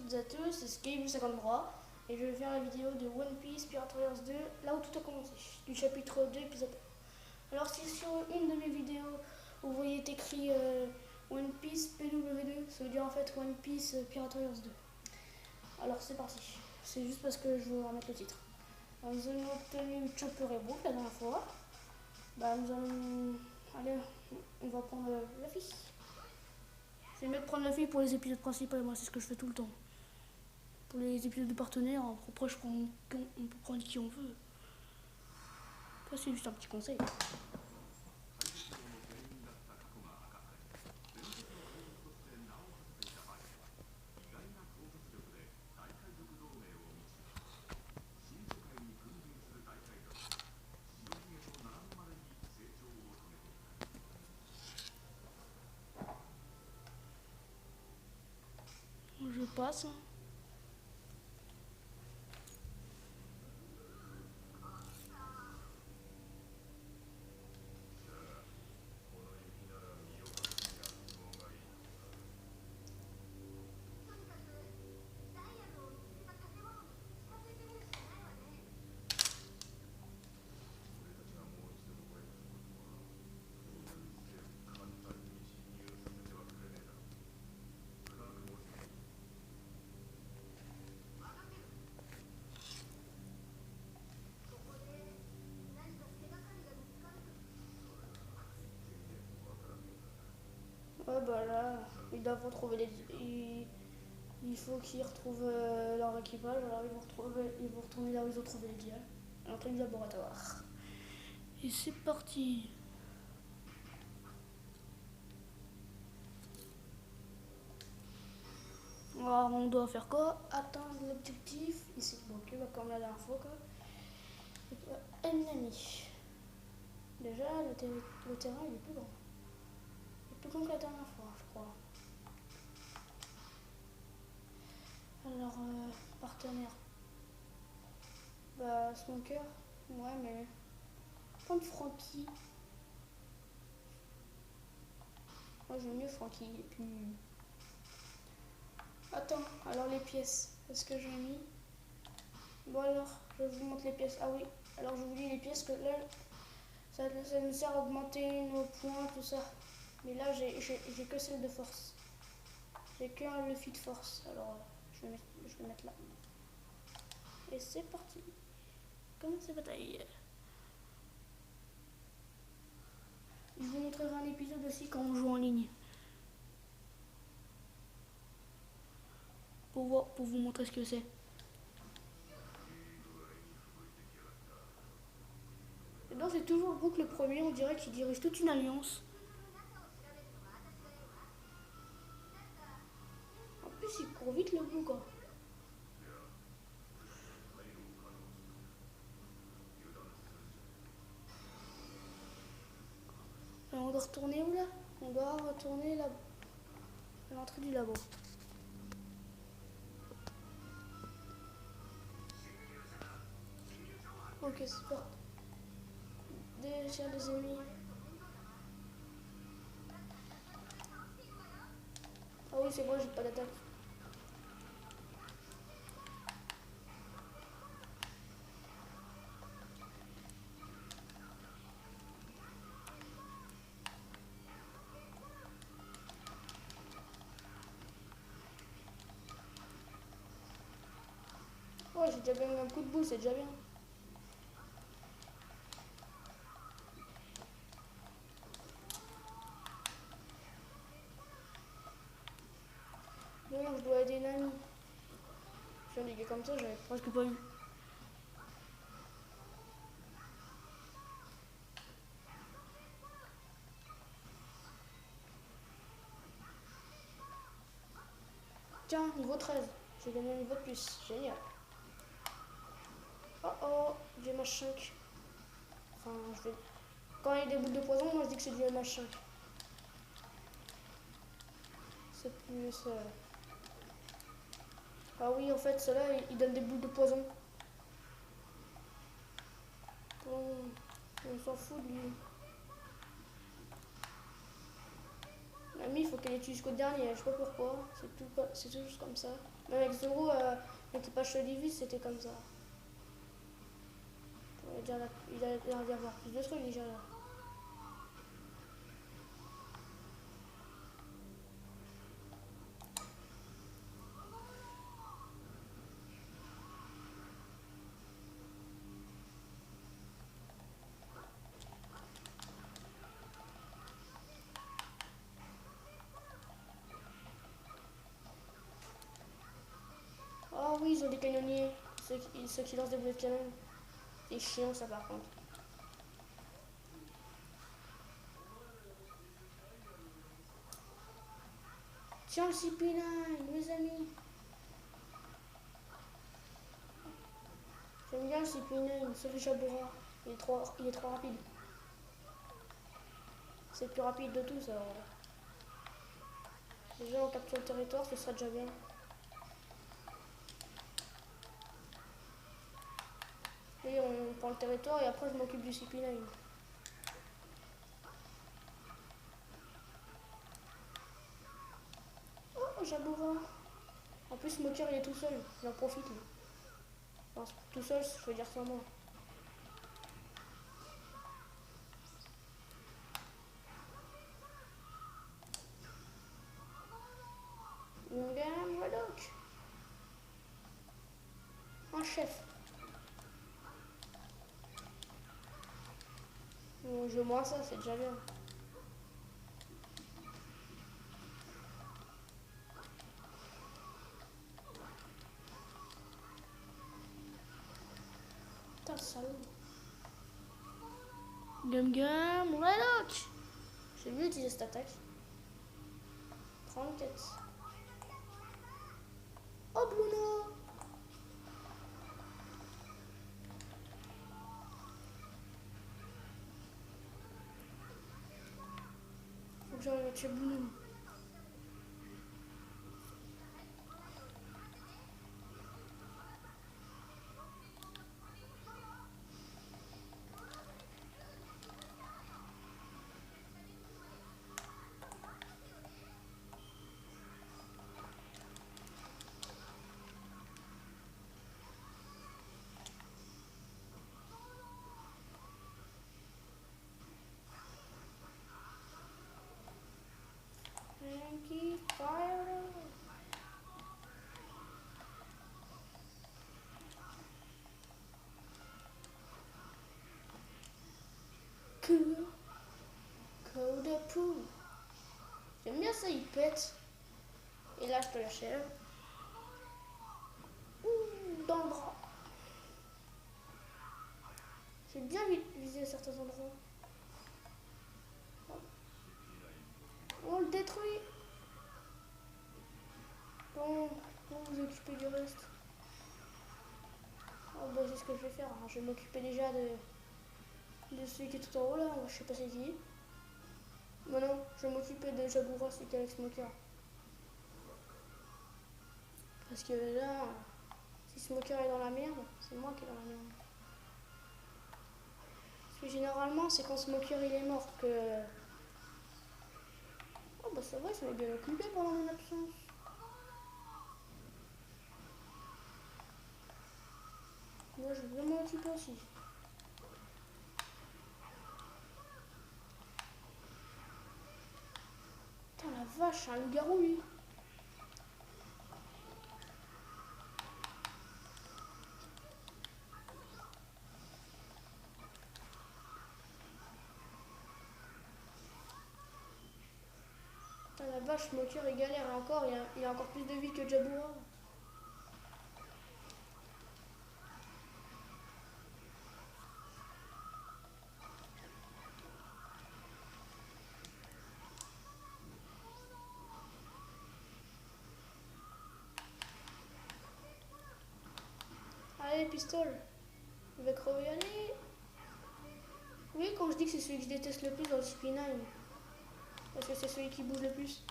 toutes et à tous, c'est Skib53 et je vais faire la vidéo de One Piece Pirate Warriors 2, là où tout a commencé, du chapitre 2, épisode 1. Alors si sur une de mes vidéos vous voyez écrit One Piece PW2, ça veut dire en fait One Piece Pirate Warriors 2. Alors c'est parti, c'est juste parce que je veux remettre le titre. Alors, nous avons obtenu Chopper et Brook la dernière fois. Nous allons... Allez, on va prendre la fille. C'est mieux de prendre la fille pour les épisodes principaux, moi c'est ce que je fais tout le temps. Pour les épisodes de partenaires, après on peut prendre qui on veut. Ça c'est juste un petit conseil. Je passe. Ouais là, ils doivent retrouver il faut qu'ils retrouvent leur équipage, alors ils vont retourner là où ils ont trouvé les dials, à l'entrée du laboratoire. Et c'est parti. Alors on doit faire quoi? Atteindre l'objectif, ici, bon, ok, comme la dernière fois quoi. Ennemi. Déjà, le terrain il est plus grand. Il est plus grand que la dernière fois, je crois. Alors, partenaire. Smoker. Ouais, mais. Prendre Frankie. Moi, j'aime mieux Frankie. Et puis. Attends, alors les pièces. Est-ce que j'ai mis. Bon, alors, je vous montre les pièces. Ah oui, alors je vous dis les pièces que là. Ça nous sert à augmenter nos points, tout ça. Mais là, j'ai que celle de force. J'ai qu'un Luffy de force. Alors, je vais mettre là. Et c'est parti. Commence la bataille. Je vous montrerai un épisode aussi quand on joue en ligne. Pour vous montrer ce que c'est. Et donc c'est toujours Brook le premier, on dirait qu'il dirige toute une alliance. En plus il court vite le bout quoi. Et on doit retourner où là? On doit retourner là à l'entrée du labo. Ok, c'est parti. Déjà les ennemis. Ah oui c'est moi, j'ai pas d'attaque. Ouais, j'ai déjà bien eu un coup de boule, c'est déjà bien. Bon, je dois aider Nami. Je suis un comme ça, j'avais presque pas eu. Tiens, niveau 13. J'ai gagné un niveau de plus. Génial. Oh oh, du MH5. Enfin, je vais... Quand il y a des boules de poison, moi je dis que c'est du MH5. C'est plus... Ah oui, en fait, ceux-là, il donne des boules de poison. On s'en fout de lui. Amy, il faut qu'elle étudie jusqu'au dernier, je sais pas pourquoi, c'est tout juste comme ça. Même avec Zoro, l'équipage Divis, c'était comme ça. Il a l'air d'y avoir plus de trucs déjà là. Oh oui, ils ont des canonniers, ceux qui lancent des boulets de canon. C'est chiant ça par contre. Tiens le CP9, mes amis. J'aime bien le CP9, sauf le Jabura. Il est trop rapide. C'est le plus rapide de tous alors. Déjà on capture le territoire, ce sera déjà bien. Et on prend le territoire et après je m'occupe du CP9. Oh Jabura. En plus Smoker il est tout seul, j'en profite lui. Enfin, tout seul, je veux dire sans moi. Redok. Un chef. Bon, je veux moins ça, c'est déjà bien. Putain, salaud. Gum, Redok. J'ai mieux utiliser cette attaque. Prends une tête. Oh Bruno. Faut que j'arrive à tuer Bruno. Yankee Fire. Code Approved. J'aime bien ça, il pète. Et là, je te l'achève. Ouh, dans le bras. J'ai bien visé certains endroits. On le détruit. Bon, vous occupez du reste. Oh, bah, c'est ce que je vais faire. Hein. Je vais m'occuper déjà de celui qui est tout en haut là. Je sais pas c'est qui. Bah non, je vais m'occuper de Jabura, celui qui est avec Smoker. Parce que là, si Smoker est dans la merde, c'est moi qui est dans la merde. Parce que généralement, c'est quand Smoker il est mort que. Oh bah ça va, ça m'a bien occupé pendant mon absence. Moi je vais m'en occuper aussi. Putain la vache, un loup-garou lui. Putain la vache, Smoker il galère encore, il a encore plus de vie que Jabura. Allez, pistole. Il va crever, allez. Oui, quand je dis que c'est celui que je déteste le plus dans le CP9. Parce que c'est celui qui bouge le plus.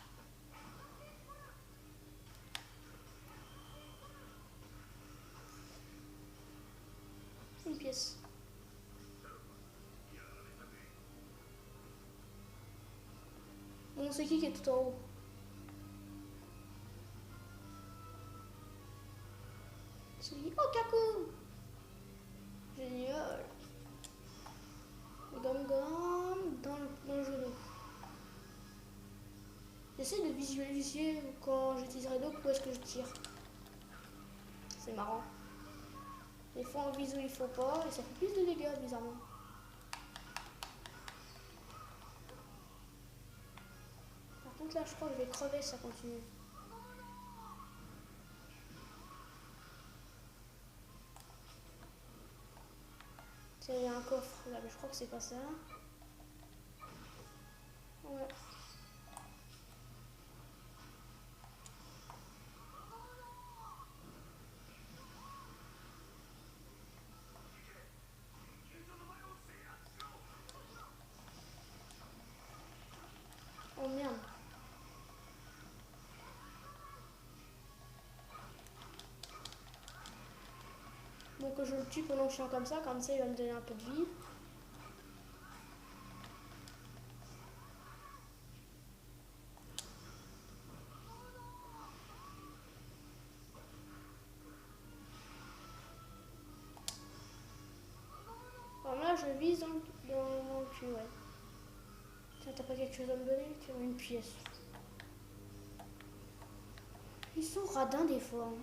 Une pièce. Bon, bon, c'est qui est tout en haut? C'est qui? Oh, Kaku! Génial! Gomme gomme dans le genou. J'essaie de visualiser quand j'utiliserai d'eau où est-ce que je tire. C'est marrant. Des fois en visu il faut pas et ça fait plus de dégâts bizarrement. Par contre là je crois que je vais crever si ça continue. Tiens, il y a un coffre là mais je crois que c'est pas ça. Ouais. Oh merde. Donc je le tue pendant que je suis comme ça il va me donner un peu de vie. Alors là je vise dans le cul, ouais. Tiens, t'as pas quelque chose à me donner? Tiens, une pièce. Ils sont radins des fois. Hein.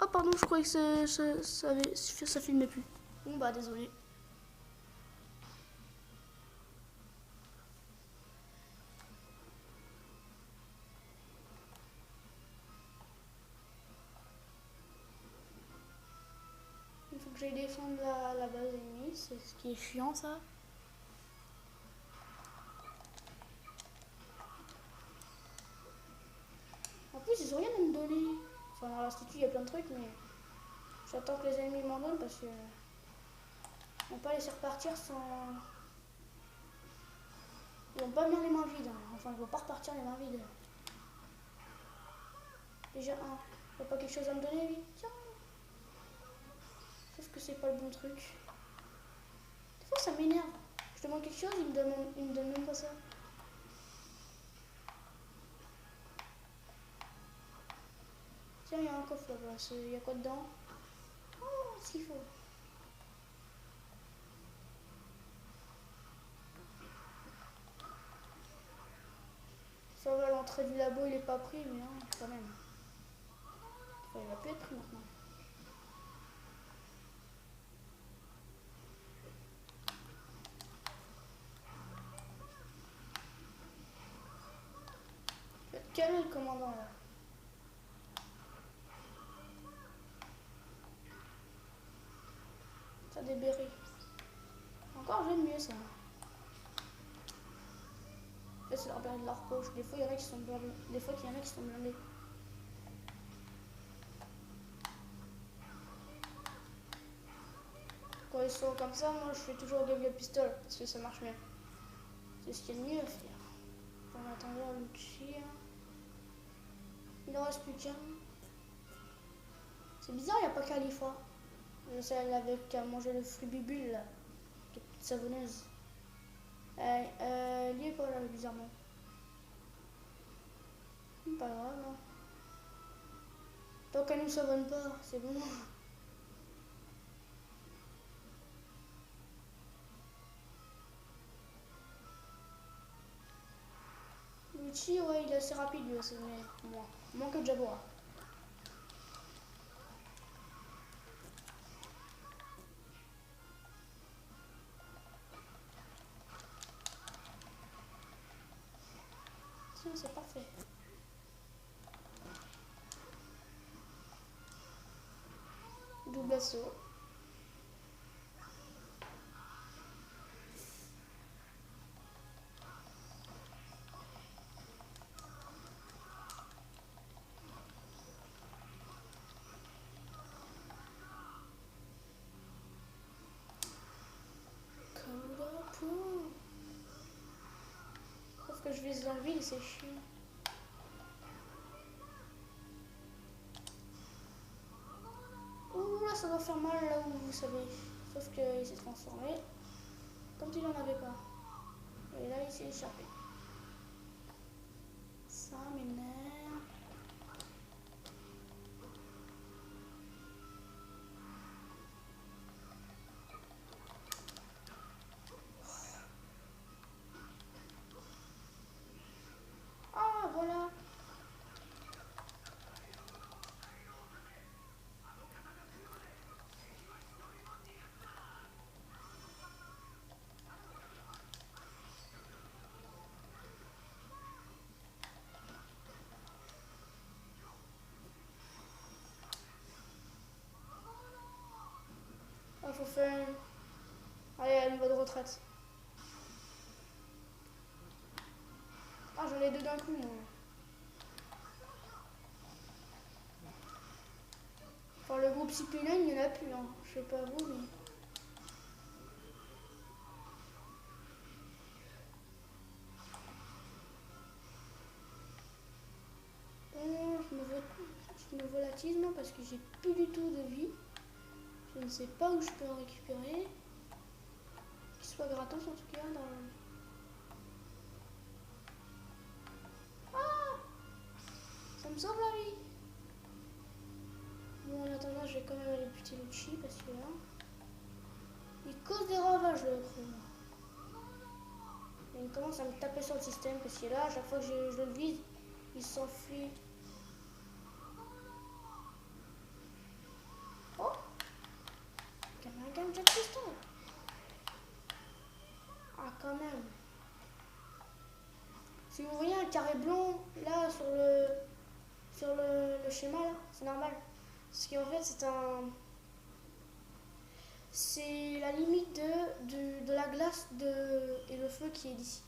Oh pardon, je croyais que ça filmait plus. Bon bah désolé. Il faut que j'aille défendre la base ennemie, c'est ce qui est chiant ça. En plus ils ont rien à me donner. Enfin dans l'institut il y a plein de trucs mais j'attends que les ennemis m'en donnent parce que on peut pas laisser repartir sans... Ils vont pas venir les mains vides. Hein. Enfin ils vont pas repartir les mains vides. Déjà un. Il n'y a pas quelque chose à me donner lui? Tiens. Sauf que c'est pas le bon truc. Des fois ça m'énerve. Je demande quelque chose, il me donne même pas ça. Tiens, il y a un coffre là-bas. Il y a quoi dedans? Oh, ce qu'il faut. Ça va, l'entrée du labo il est pas pris, mais hein, quand même. Enfin, il va plus être pris maintenant. Je vais te calmer le commandant là. Ça des bérets. Encore j'aime mieux ça. En fait c'est leur béret de leur poche. Des fois il y en a qui sont blindés. Des fois il y en a qui sont blindés. Quand ils sont comme ça, moi je fais toujours gagner le pistolet parce que ça marche mieux. C'est ce qu'il y a de mieux à faire. En attendant le tir. Il ne reste plus qu'un. C'est bizarre, il n'y a pas Khalifa. Celle avec qui a mangé le fribibule là. De petite savonneuse. Il est pas là bizarrement. Pas grave. Hein. Tant qu'elle nous savonne pas, c'est bon. L'outil, ouais, il est assez rapide lui aussi, mais moins que Jabora. Tiens, c'est parfait. Double assaut. Sauf que je vise dans le vide, c'est chiant. Oh, faire mal là où vous savez. Sauf qu'il s'est transformé comme s'il n'en avait pas. Et là il s'est échappé. Ça m'énerve. Ah voilà. Ah, faut faire... Allez, une bonne retraite. Ah, j'en ai deux d'un coup, moi. Enfin, le groupe CP9, il n'y en a plus, hein. Je sais pas vous, mais... Bon, je me volatise, moi, parce que j'ai plus du tout de vie. Je ne sais pas où je peux en récupérer. Qu'il soit gratos, en tout cas, dans... Ah, ça me sauve la vie. Bon, en attendant, je vais quand même aller buter le chi, parce que là... Il cause des ravages, le chrome. Et il commence à me taper sur le système, parce que là, à chaque fois que je le vise, il s'enfuit. Oh, Kamagam Jet Piston. Ah, quand même. Si vous voyez un carré blanc, là, sur le schéma, là, c'est normal. Parce qu'en fait, c'est la limite de la glace et le feu qui est d'ici.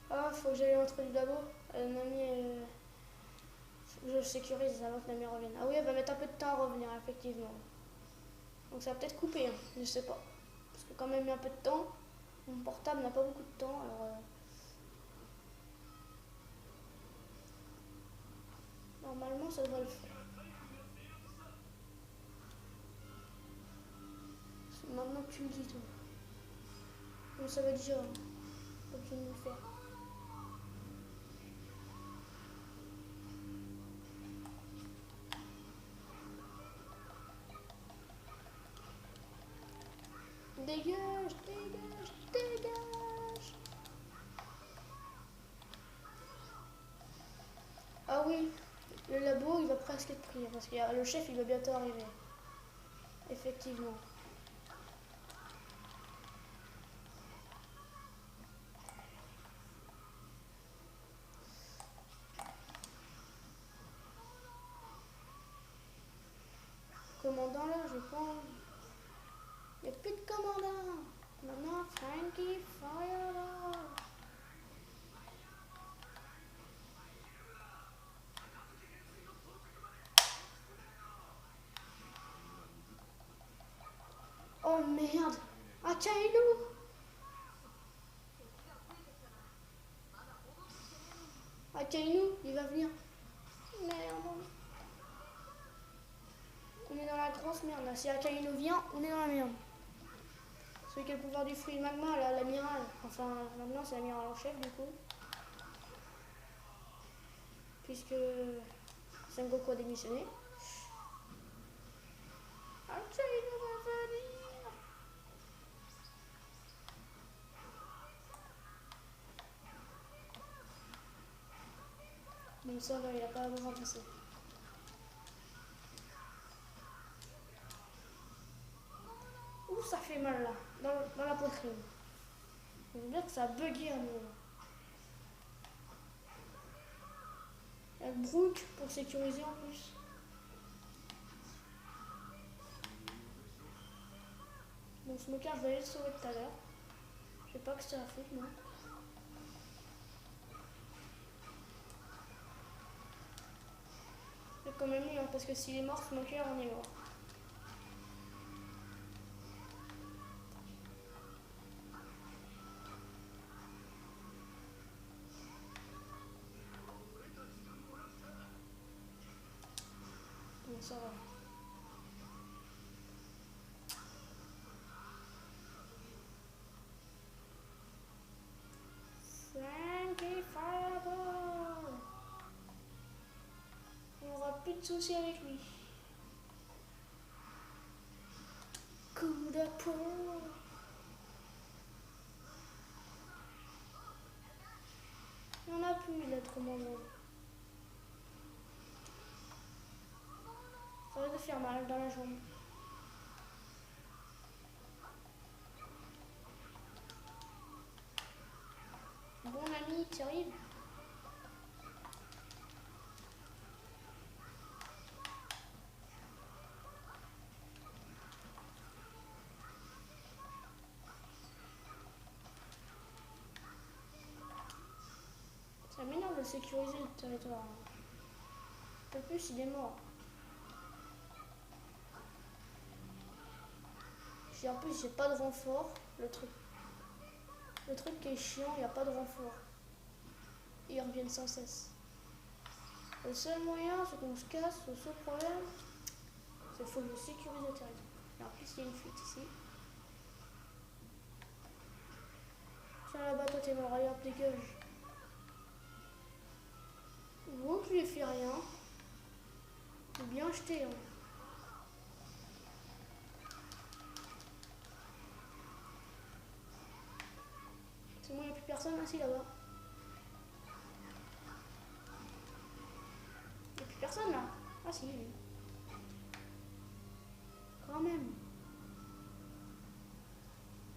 Ah, faut que j'aille à l'entrée du labo. Nami, je sécurise avant que Nami revienne. Ah oui, elle va mettre un peu de temps à revenir, effectivement. Donc ça va peut-être couper, hein, je sais pas. Parce que quand même, il y a un peu de temps. Mon portable n'a pas beaucoup de temps, alors... Normalement, ça devrait le faire. C'est maintenant que tu me dis tout. Mais ça va déjà. Pas besoin de le faire. Dégage, dégage, dégage. Ah oui, le labo, il va presque être pris. Parce que le chef, il va bientôt arriver. Effectivement. Commandant là, je pense. Il n'y a plus de commandant. Maintenant, Frankie Fire là. Oh merde. Ah tiens, il est où? Ah tiens, il est où? Il va venir. Merde. On est dans la grosse merde là. Si Akainu vient, on est dans la merde. Celui qui a le pouvoir du fruit magma, l'amiral. Enfin, maintenant c'est l'amiral en chef du coup. Puisque Sengoku a démissionné. Akainu va venir. Bon ça va, il a pas à me remplacer. Ouh, ça fait mal là, dans la poitrine. On veut dire que ça a bugué à nouveau. Il y a le Brook pour sécuriser en plus. Bon, Smoker, je vais aller le sauver tout à l'heure. Je sais pas que c'est la faute, moi. C'est quand même mieux, hein, parce que s'il est mort, Smoker, on est mort. de soucis avec lui. Coup de poing. Il n'y en a plus d'être mauvais. Ça va te faire mal dans la jambe. Bon ami, tu arrives? Ça m'énerve de sécuriser le territoire. Un peu plus, il est mort. En plus, j'ai pas de renfort. Le truc qui est chiant, il n'y a pas de renfort. Ils reviennent sans cesse. Le seul moyen, c'est qu'on se casse. Le seul problème, c'est qu'il faut que je sécurise le territoire. Et en plus, il y a une fuite ici. Tiens là-bas, toi t'es mort, regarde, dégage. Bon, tu lui fais rien. T'es bien jeté. Hein. C'est moi, il n'y a plus personne assis là-bas. Il n'y a plus personne là. Ah si, oui. Quand même.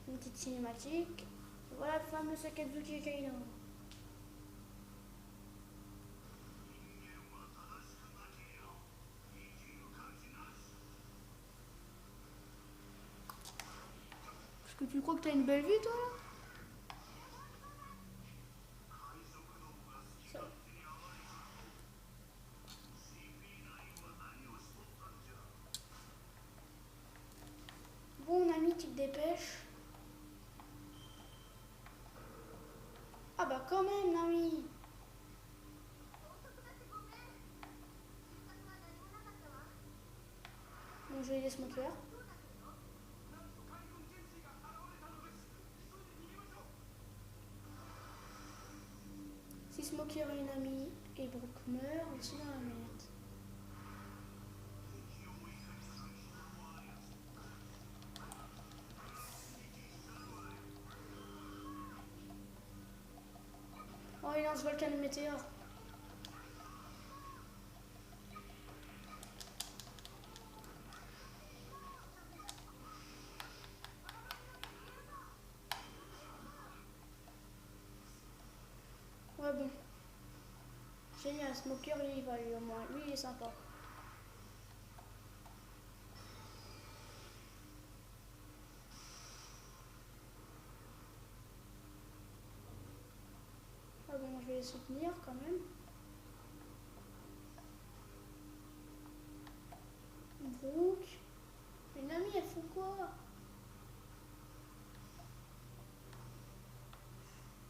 Une petite cinématique. Voilà le fameux Sakazuki Kaido. Est-ce que tu crois que t'as une belle vie toi là? Bon ami, tu te dépêches. Ah bah quand même, Nami. Bon, je vais les smokers. Si Smoker et Nami et Brook meurent, je suis dans la merde. Oh, il lance volcan météore. Ouais, bon. Génial, Smoker, il va lui au moins. Lui, il est sympa. Ah bon, je vais les soutenir quand même. Brook. Mais Nami, elle fout quoi?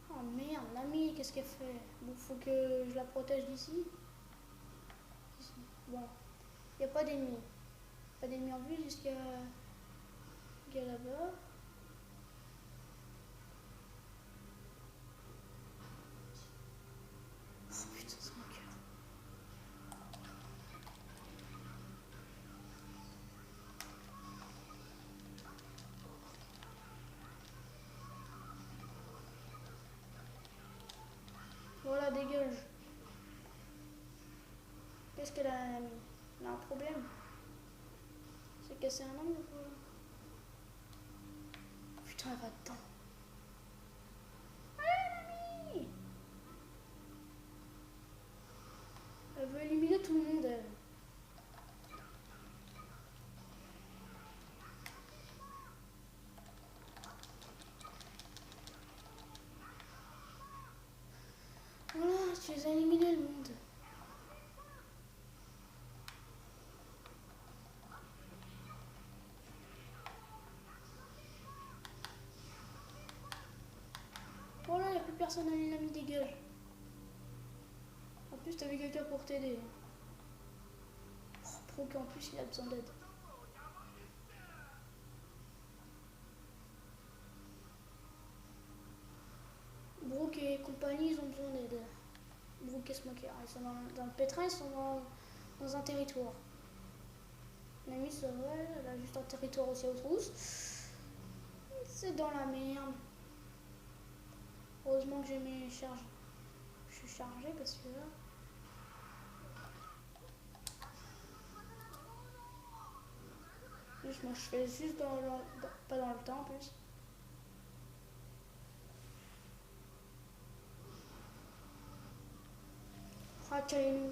Oh merde, Nami, qu'est-ce qu'elle fait? Bon, faut que je la protège d'ici. Bon, il n'y a pas d'ennemis. Pas d'ennemis en vue jusqu'à là-bas. Oh putain, c'est mon cœur. Voilà, dégage. Qu'est-ce qu'elle a, Nami? Elle a un problème. C'est cassé un angle ou quoi? Putain, elle va dedans. Allez, Nami! Elle veut éliminer tout le monde, elle. Voilà, tu les as éliminés, le monde. Voilà, il n'y a plus personne à Nami, dégage. En plus, t'avais quelqu'un pour t'aider. Oh, Brook, en plus, il a besoin d'aide. Brook et compagnie, ils ont besoin d'aide. Brook et Smoker, ils sont dans le pétrin, ils sont dans un territoire. Mon ami Sorel, elle a juste un territoire aussi aux trousses. C'est dans la merde. Heureusement que j'ai mes charges. Je suis chargé parce que là. Juste, moi je fais juste pas dans le temps en plus. Fractalez-nous.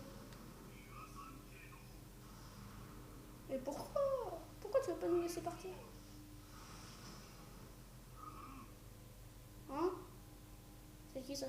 Mais pourquoi? Pourquoi tu veux pas nous laisser partir? Hein? C'est qui ça?